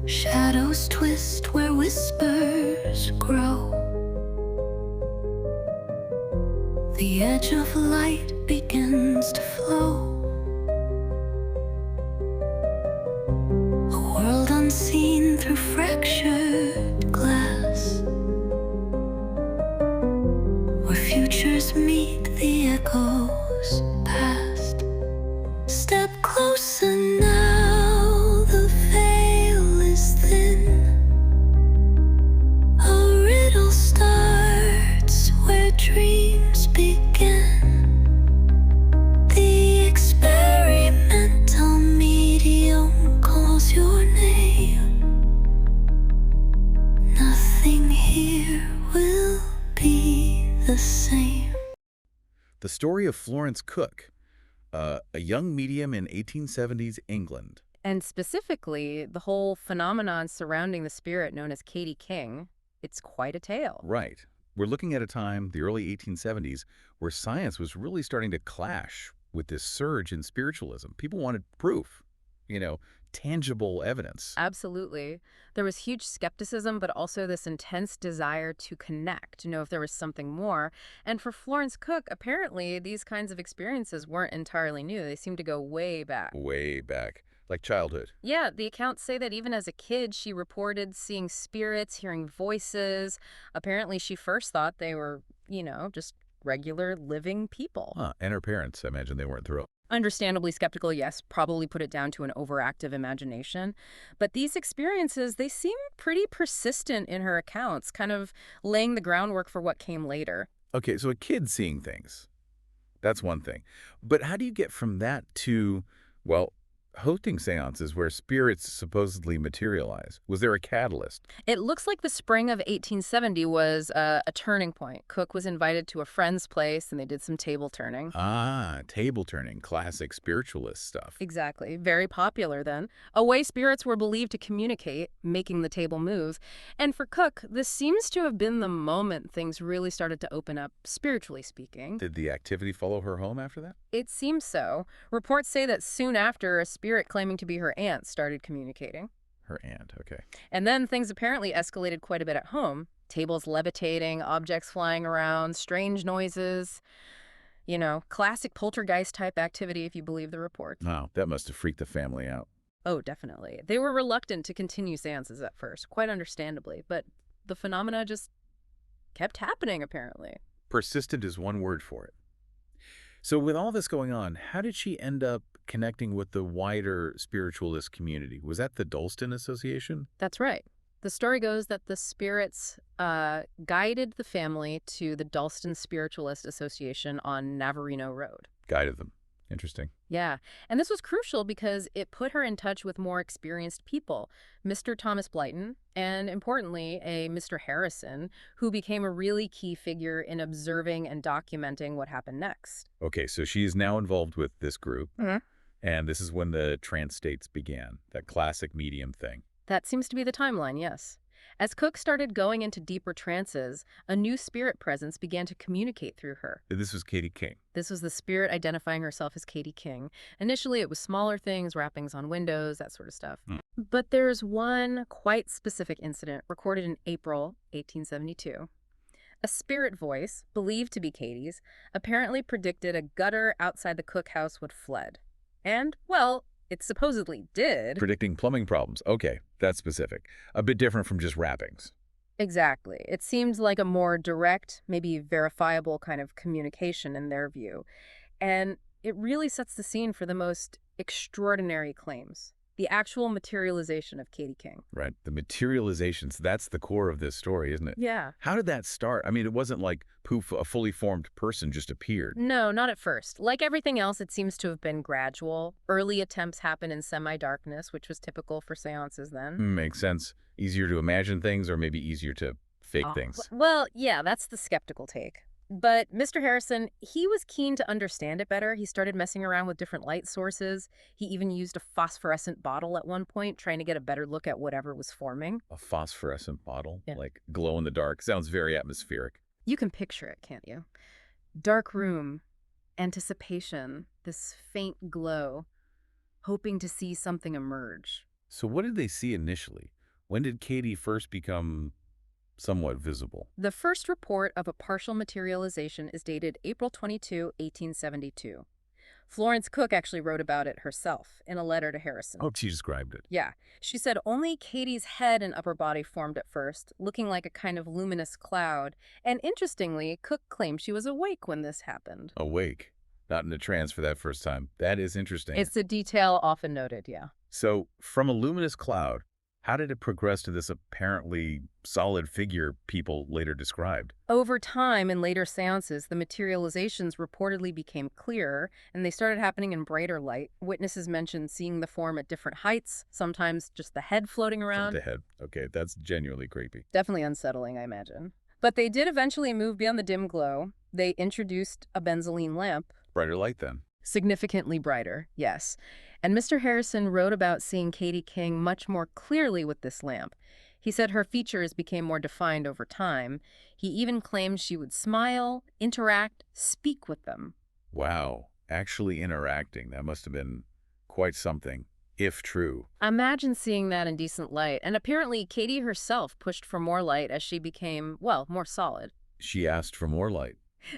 Shadows twist where whispers grow. The edge of light begins to flow. A world unseen through fractured glass, where futures meet the echoes past. Step closer now, the veil is thin. A riddle starts where dreams begin. The experimental medium calls your name. Nothing here will be the same. The story of Florence Cook, a young medium in 1870s England. And specifically, the whole phenomenon surrounding the spirit known as Katie King, it's quite a tale. Right. We're looking at a time, the early 1870s, where science was really starting to clash with this surge in spiritualism. People wanted proof, tangible evidence. Absolutely. There was huge skepticism, but also this intense desire to connect, to know if there was something more. And for Florence Cook, apparently, these kinds of experiences weren't entirely new. They seem to go way back. Way back, like childhood. Yeah, the accounts say that even as a kid, she reported seeing spirits, hearing voices. Apparently, she first thought they were, just regular living people. Huh. And her parents, I imagine they weren't thrilled. Understandably skeptical, yes, probably put it down to an overactive imagination. But these experiences, they seem pretty persistent in her accounts, kind of laying the groundwork for what came later. Okay, so a kid seeing things, that's one thing. But how do you get from that to, hosting seances where spirits supposedly materialize? Was there a catalyst? It looks like the spring of 1870 was a turning point. Cook was invited to a friend's place, and they did some table turning. Ah, table turning, classic spiritualist stuff. Exactly. Very popular then. A way spirits were believed to communicate, making the table move. And for Cook, this seems to have been the moment things really started to open up, spiritually speaking. Did the activity follow her home after that? It seems so. Reports say that soon after, a spirit claiming to be her aunt started communicating. Her aunt, okay. And then things apparently escalated quite a bit at home. Tables levitating, objects flying around, strange noises. Classic poltergeist-type activity if you believe the reports. Wow, that must have freaked the family out. Oh, definitely. They were reluctant to continue seances at first, quite understandably, but the phenomena just kept happening, apparently. Persistent is one word for it. So with all this going on, how did she end up connecting with the wider spiritualist community? Was that the Dalston Association? That's right. The story goes that the spirits guided the family to the Dalston Spiritualist Association on Navarino Road. Guided them. Interesting. Yeah, and this was crucial because it put her in touch with more experienced people, Mr. Thomas Blyton, and importantly, a Mr. Harrison, who became a really key figure in observing and documenting what happened next. Okay, so she is now involved with this group, Mm-hmm. and this is when the trance states began, that classic medium thing. That seems to be the timeline, yes. As Cook started going into deeper trances, a new spirit presence began to communicate through her. This was Katie King. This was the spirit identifying herself as Katie King. Initially, it was smaller things, wrappings on windows, that sort of stuff. But there's one quite specific incident recorded in April 1872. A spirit voice, believed to be Katie's, apparently predicted a gutter outside the Cook house would flood. And, well, it supposedly did. Predicting plumbing problems. Okay, that's specific. A bit different from just wrappings. Exactly. It seemed like a more direct, maybe verifiable kind of communication in their view. And it really sets the scene for the most extraordinary claims. The actual materialization of Katie King. Right. The materializations, that's the core of this story, isn't it? Yeah. How did that start? I mean, it wasn't like poof, a fully formed person just appeared. No, not at first. Like everything else, it seems to have been gradual. Early attempts happen in semi-darkness, which was typical for seances then. Makes sense. Easier to imagine things or maybe easier to fake things. Well, yeah, that's the skeptical take. But Mr. Harrison, he was keen to understand it better. He started messing around with different light sources. He even used a phosphorescent bottle at one point, trying to get a better look at whatever was forming. A phosphorescent bottle? Yeah. Like glow in the dark. Sounds very atmospheric. You can picture it, can't you? Dark room, anticipation, this faint glow, hoping to see something emerge. So what did they see initially? When did Katie first become somewhat visible? The first report of a partial materialization is dated April 22, 1872. Florence Cook actually wrote about it herself in a letter to Harrison. Oh, she described it. Yeah, she said only Katie's head and upper body formed at first, looking like a kind of luminous cloud. And interestingly, Cook claimed she was awake when this happened. Awake, not in a trance for that first time. That is interesting. It's a detail often noted, yeah. So from a luminous cloud, how did it progress to this apparently solid figure people later described? Over time, in later seances, the materializations reportedly became clearer, and they started happening in brighter light. Witnesses mentioned seeing the form at different heights, sometimes just the head floating From around. the head. Okay, that's genuinely creepy. Definitely unsettling, I imagine. But they did eventually move beyond the dim glow. They introduced a benzoline lamp. Brighter light then. Significantly brighter, yes. And Mr. Harrison wrote about seeing Katie King much more clearly with this lamp. He said her features became more defined over time. He even claimed she would smile, interact, speak with them. Wow, actually interacting. That must have been quite something, if true. Imagine seeing that in decent light. And apparently Katie herself pushed for more light as she became, well, more solid. She asked for more light.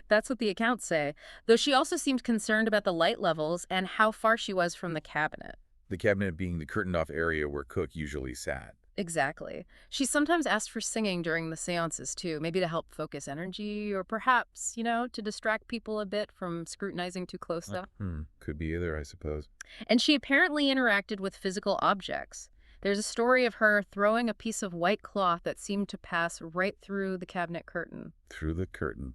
That's what the accounts say, though she also seemed concerned about the light levels and how far she was from the cabinet. The cabinet being the curtained-off area where Cook usually sat. Exactly. She sometimes asked for singing during the seances, too, maybe to help focus energy or perhaps, to distract people a bit from scrutinizing too close stuff. Could be either, I suppose. And she apparently interacted with physical objects. There's a story of her throwing a piece of white cloth that seemed to pass right through the cabinet curtain. Through the curtain.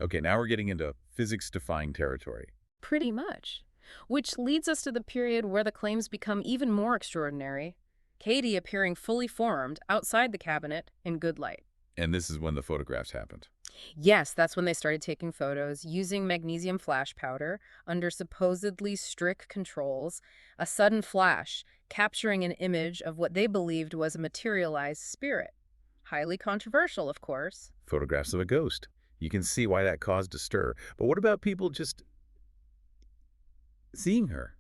Okay, now we're getting into physics-defying territory. Pretty much. Which leads us to the period where the claims become even more extraordinary. Katie appearing fully formed outside the cabinet in good light. And this is when the photographs happened. Yes, that's when they started taking photos using magnesium flash powder under supposedly strict controls. A sudden flash, capturing an image of what they believed was a materialized spirit. Highly controversial, of course. Photographs of a ghost. You can see why that caused a stir. But what about people just seeing her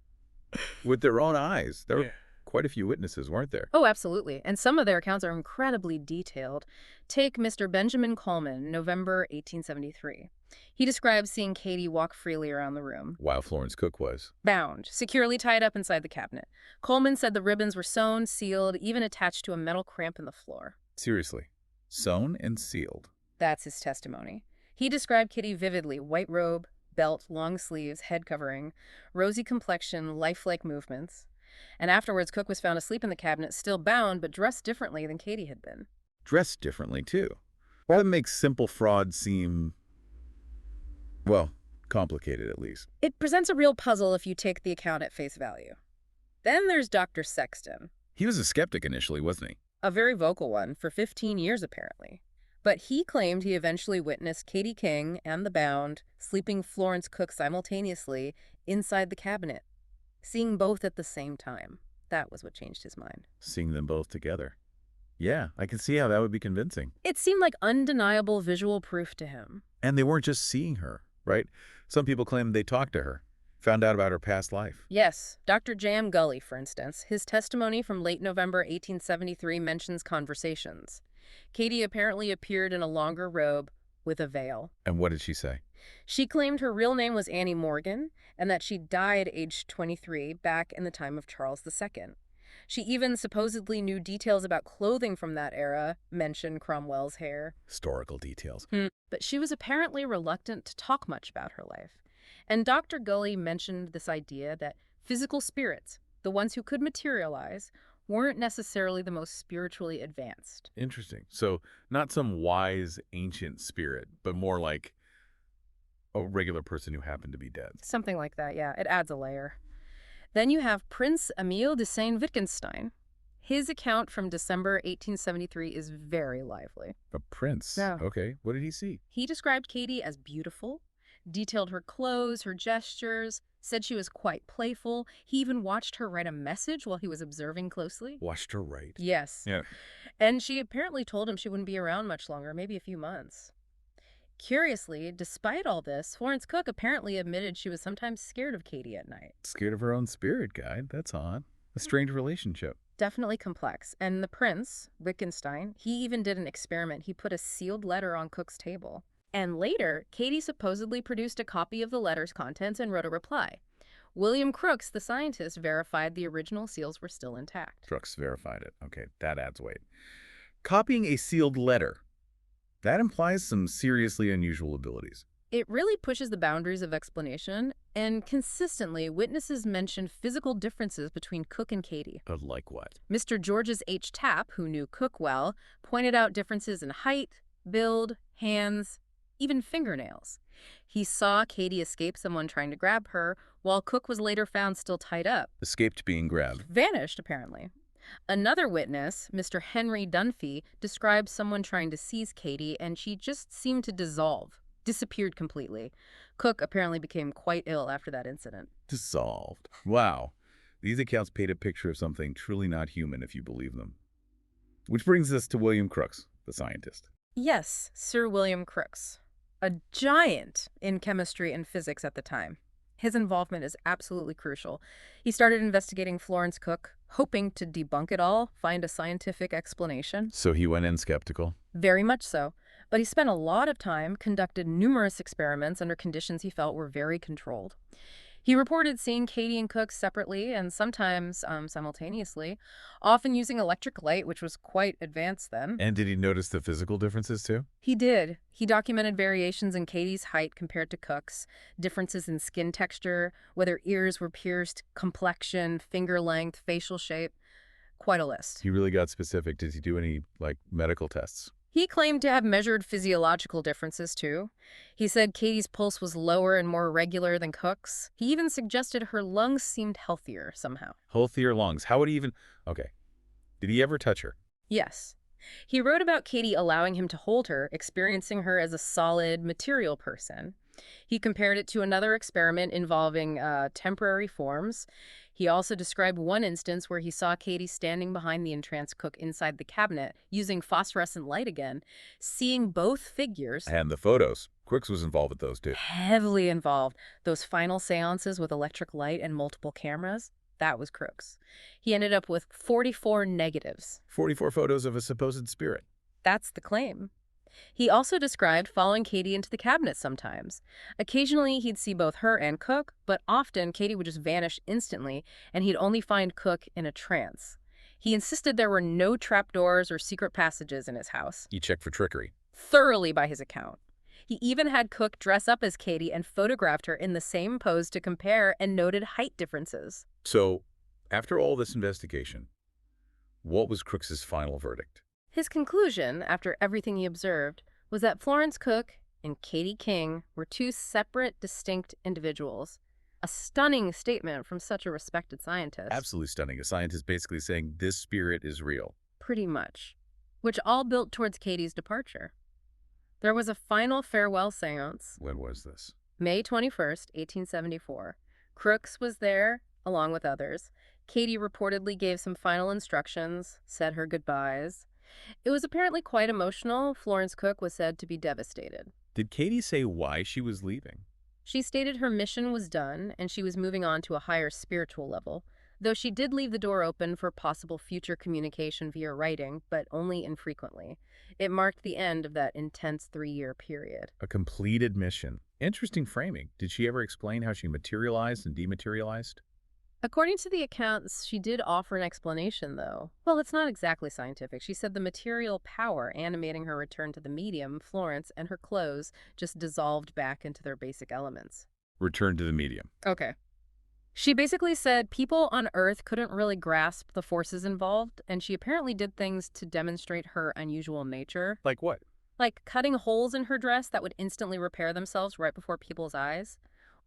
with their own eyes? There were quite a few witnesses, weren't there? Oh, absolutely. And some of their accounts are incredibly detailed. Take Mr. Benjamin Coleman, November 1873. He describes seeing Katie walk freely around the room. While Florence Cook was. Bound, securely tied up inside the cabinet. Coleman said the ribbons were sewn, sealed, even attached to a metal cramp in the floor. Seriously. Sewn and sealed. That's his testimony. He described Kitty vividly: white robe, belt, long sleeves, head covering, rosy complexion, lifelike movements. And afterwards, Cook was found asleep in the cabinet, still bound, but dressed differently than Katie had been. Dressed differently, too. Well, that makes simple fraud seem, well, complicated at least. It presents a real puzzle if you take the account at face value. Then there's Dr. Sexton. He was a skeptic initially, wasn't he? A very vocal one, for 15 years apparently. But he claimed he eventually witnessed Katie King and the bound sleeping Florence Cook simultaneously inside the cabinet, seeing both at the same time. That was what changed his mind. Seeing them both together. Yeah, I can see how that would be convincing. It seemed like undeniable visual proof to him. And they weren't just seeing her, right? Some people claim they talked to her, found out about her past life. Yes, Dr. J.M. Gully, for instance, his testimony from late November 1873 mentions conversations. Katie apparently appeared in a longer robe with a veil. And what did she say? She claimed her real name was Annie Morgan and that she died aged 23 back in the time of Charles II. She even supposedly knew details about clothing from that era, mentioned Cromwell's hair. Historical details. But she was apparently reluctant to talk much about her life. And Dr. Gully mentioned this idea that physical spirits, the ones who could materialize, weren't necessarily the most spiritually advanced. Interesting. So not some wise ancient spirit, but more like a regular person who happened to be dead. Something like that, yeah. It adds a layer. Then you have Prince Emile de Saint-Wittgenstein. His account from December 1873 is very lively. A prince? Yeah. Okay. What did he see? He described Katie as beautiful, detailed her clothes, her gestures, said she was quite playful. He even watched her write a message while he was observing closely. Watched her write. Yes. Yeah. And she apparently told him she wouldn't be around much longer, maybe a few months. Curiously, despite all this, Florence Cook apparently admitted she was sometimes scared of Katie at night. Scared of her own spirit guide. That's odd. A strained relationship. Definitely complex. And the prince, Wittgenstein, he even did an experiment. He put a sealed letter on Cook's table. And later, Katie supposedly produced a copy of the letter's contents and wrote a reply. William Crookes, the scientist, verified the original seals were still intact. Crooks verified it. Okay, that adds weight. Copying a sealed letter. That implies some seriously unusual abilities. It really pushes the boundaries of explanation, and consistently, witnesses mentioned physical differences between Cook and Katie. But like what? Mr. Georges H. Tapp, who knew Cook well, pointed out differences in height, build, hands, even fingernails. He saw Katie escape someone trying to grab her, while Cook was later found still tied up. Escaped being grabbed. Vanished, apparently. Another witness, Mr. Henry Dunphy, described someone trying to seize Katie, and she just seemed to disappeared completely. Cook apparently became quite ill after that incident. Dissolved. Wow. These accounts paint a picture of something truly not human if you believe them. Which brings us to William Crookes, the scientist. Yes, Sir William Crookes, a giant in chemistry and physics at the time. His involvement is absolutely crucial. He started investigating Florence Cook, hoping to debunk it all, find a scientific explanation. So he went in skeptical? Very much so. But he spent a lot of time, conducted numerous experiments under conditions he felt were very controlled. He reported seeing Katie and Cook separately and sometimes simultaneously, often using electric light, which was quite advanced then. And did he notice the physical differences too? He did. He documented variations in Katie's height compared to Cook's, differences in skin texture, whether ears were pierced, complexion, finger length, facial shape. Quite a list. He really got specific. Did he do any, medical tests? He claimed to have measured physiological differences, too. He said Katie's pulse was lower and more regular than Cook's. He even suggested her lungs seemed healthier somehow. Healthier lungs. How would he even... Okay. Did he ever touch her? Yes. He wrote about Katie allowing him to hold her, experiencing her as a solid, material person. He compared it to another experiment involving temporary forms. He also described one instance where he saw Katie standing behind the entranced Cook inside the cabinet, using phosphorescent light again, seeing both figures. And the photos. Crookes was involved with those too. Heavily involved. Those final seances with electric light and multiple cameras, that was Crookes. He ended up with 44 negatives. 44 photos of a supposed spirit. That's the claim. He also described following Katie into the cabinet sometimes. Occasionally, he'd see both her and Cook, but often Katie would just vanish instantly, and he'd only find Cook in a trance. He insisted there were no trapdoors or secret passages in his house. He checked for trickery. Thoroughly by his account. He even had Cook dress up as Katie and photographed her in the same pose to compare and noted height differences. So, after all this investigation, what was Crookes' final verdict? His conclusion, after everything he observed, was that Florence Cook and Katie King were two separate, distinct individuals. A stunning statement from such a respected scientist. Absolutely stunning. A scientist basically saying this spirit is real. Pretty much. Which all built towards Katie's departure. There was a final farewell seance. When was this? May 21st, 1874. Crookes was there, along with others. Katie reportedly gave some final instructions, said her goodbyes. It was apparently quite emotional. Florence Cook was said to be devastated. Did Katie say why she was leaving? She stated her mission was done and she was moving on to a higher spiritual level, though she did leave the door open for possible future communication via writing, but only infrequently. It marked the end of that intense 3-year period. A completed mission. Interesting framing. Did she ever explain how she materialized and dematerialized? According to the accounts, she did offer an explanation, though. Well, it's not exactly scientific. She said the material power animating her return to the medium, Florence, and her clothes just dissolved back into their basic elements. Return to the medium. Okay. She basically said people on Earth couldn't really grasp the forces involved, and she apparently did things to demonstrate her unusual nature. Like what? Like cutting holes in her dress that would instantly repair themselves right before people's eyes.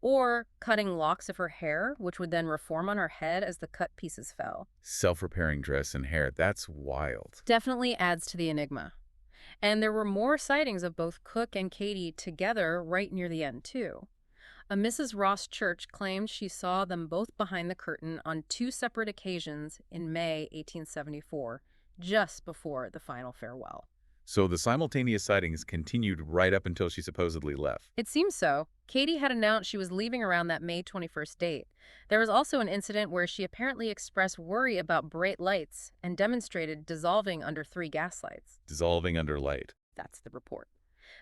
Or cutting locks of her hair, which would then reform on her head as the cut pieces fell. Self-repairing dress and hair. That's wild. Definitely adds to the enigma. And there were more sightings of both Cook and Katie together right near the end, too. A Mrs. Ross Church claimed she saw them both behind the curtain on 2 separate occasions in May 1874, just before the final farewell. So the simultaneous sightings continued right up until she supposedly left. It seems so. Katie had announced she was leaving around that May 21st date. There was also an incident where she apparently expressed worry about bright lights and demonstrated dissolving under 3 gas lights. Dissolving under light. That's the report.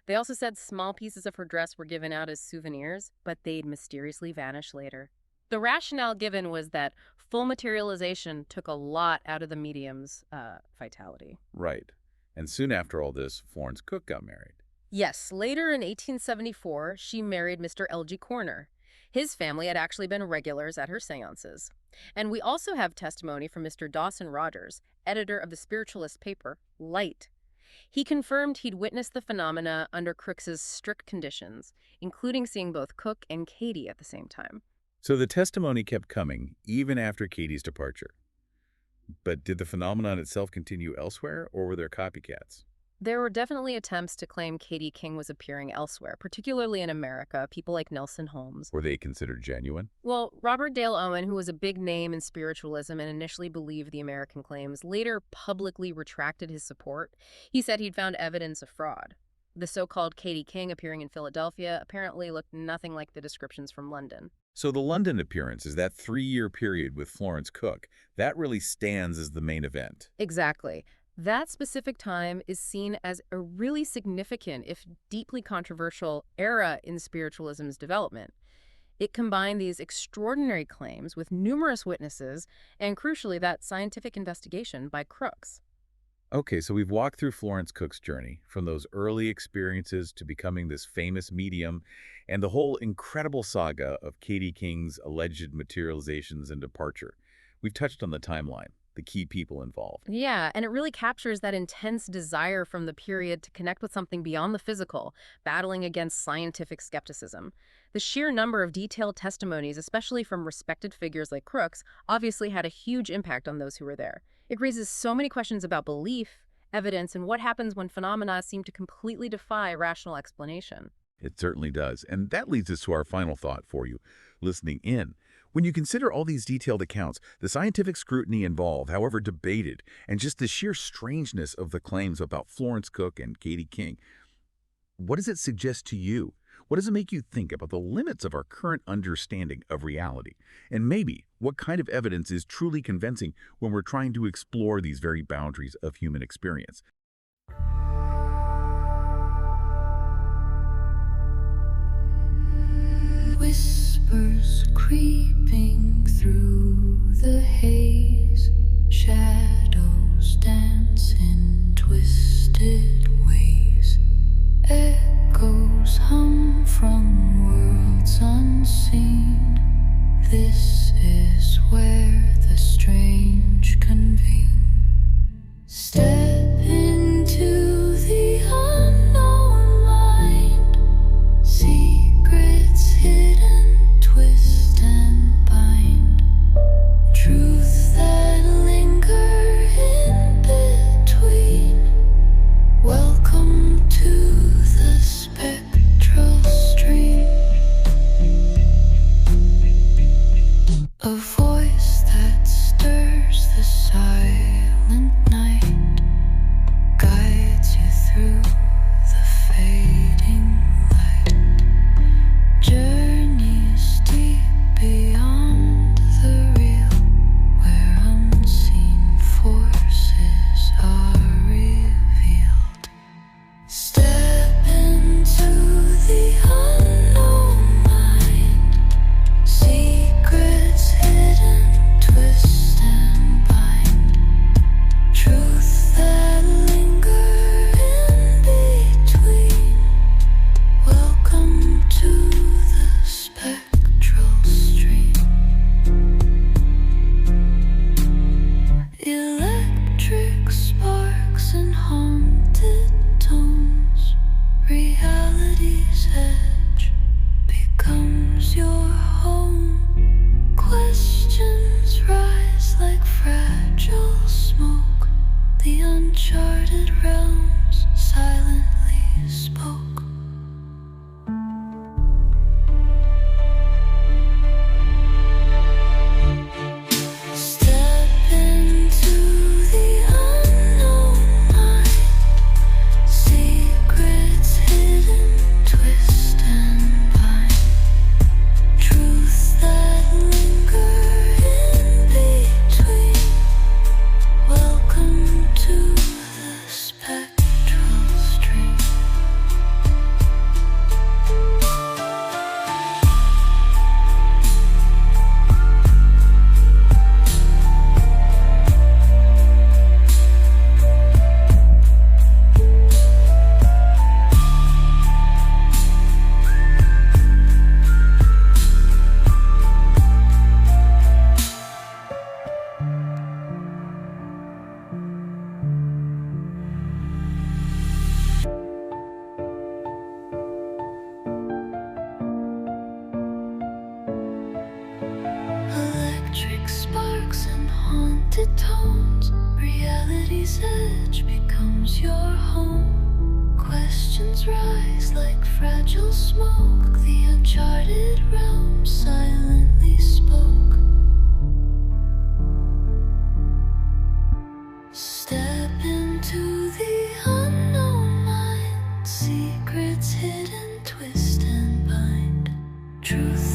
They also said small pieces of her dress were given out as souvenirs, but they'd mysteriously vanish later. The rationale given was that full materialization took a lot out of the medium's vitality. Right. And soon after all this, Florence Cook got married. Yes, later in 1874, she married Mr. L.G. Corner. His family had actually been regulars at her seances. And we also have testimony from Mr. Dawson Rogers, editor of the spiritualist paper, Light. He confirmed he'd witnessed the phenomena under Crook's strict conditions, including seeing both Cook and Katie at the same time. So the testimony kept coming, even after Katie's departure. But did the phenomenon itself continue elsewhere, or were there copycats? There were definitely attempts to claim Katie King was appearing elsewhere, particularly in America, people like Nelson Holmes. Were they considered genuine? Well, Robert Dale Owen, who was a big name in spiritualism and initially believed the American claims, later publicly retracted his support. He said he'd found evidence of fraud. The so-called Katie King appearing in Philadelphia apparently looked nothing like the descriptions from London. So the London appearance is that 3-year period with Florence Cook. That really stands as the main event. Exactly. That specific time is seen as a really significant, if deeply controversial, era in spiritualism's development. It combined these extraordinary claims with numerous witnesses and, crucially, that scientific investigation by Crooks. Okay, so we've walked through Florence Cook's journey, from those early experiences to becoming this famous medium, and the whole incredible saga of Katie King's alleged materializations and departure. We've touched on the timeline, the key people involved. Yeah, and it really captures that intense desire from the period to connect with something beyond the physical, battling against scientific skepticism. The sheer number of detailed testimonies, especially from respected figures like Crooks, obviously had a huge impact on those who were there. It raises so many questions about belief, evidence, and what happens when phenomena seem to completely defy rational explanation. It certainly does. And that leads us to our final thought for you, listening in. When you consider all these detailed accounts, the scientific scrutiny involved, however debated, and just the sheer strangeness of the claims about Florence Cook and Katie King, what does it suggest to you? What does it make you think about the limits of our current understanding of reality? And maybe what kind of evidence is truly convincing when we're trying to explore these very boundaries of human experience? Whispers creeping through the haze, shadows dance in twisted ways, echoes hum from worlds unseen. This is where the strange convene. Step into the unknown mind, secrets hidden, twist and bind, truths that linger in between. Welcome to the spectral stream. A voice that stirs the silent night, guides you through the fading light. Journeys deep beyond the real, where unseen forces are revealed. Step into the unknown mind, secrets hidden, unexpected tones. Reality's edge becomes your home. Questions rise like fragile smoke. The uncharted realm silently spoke. Step into the unknown mind. Secrets hidden, twist and bind. Truth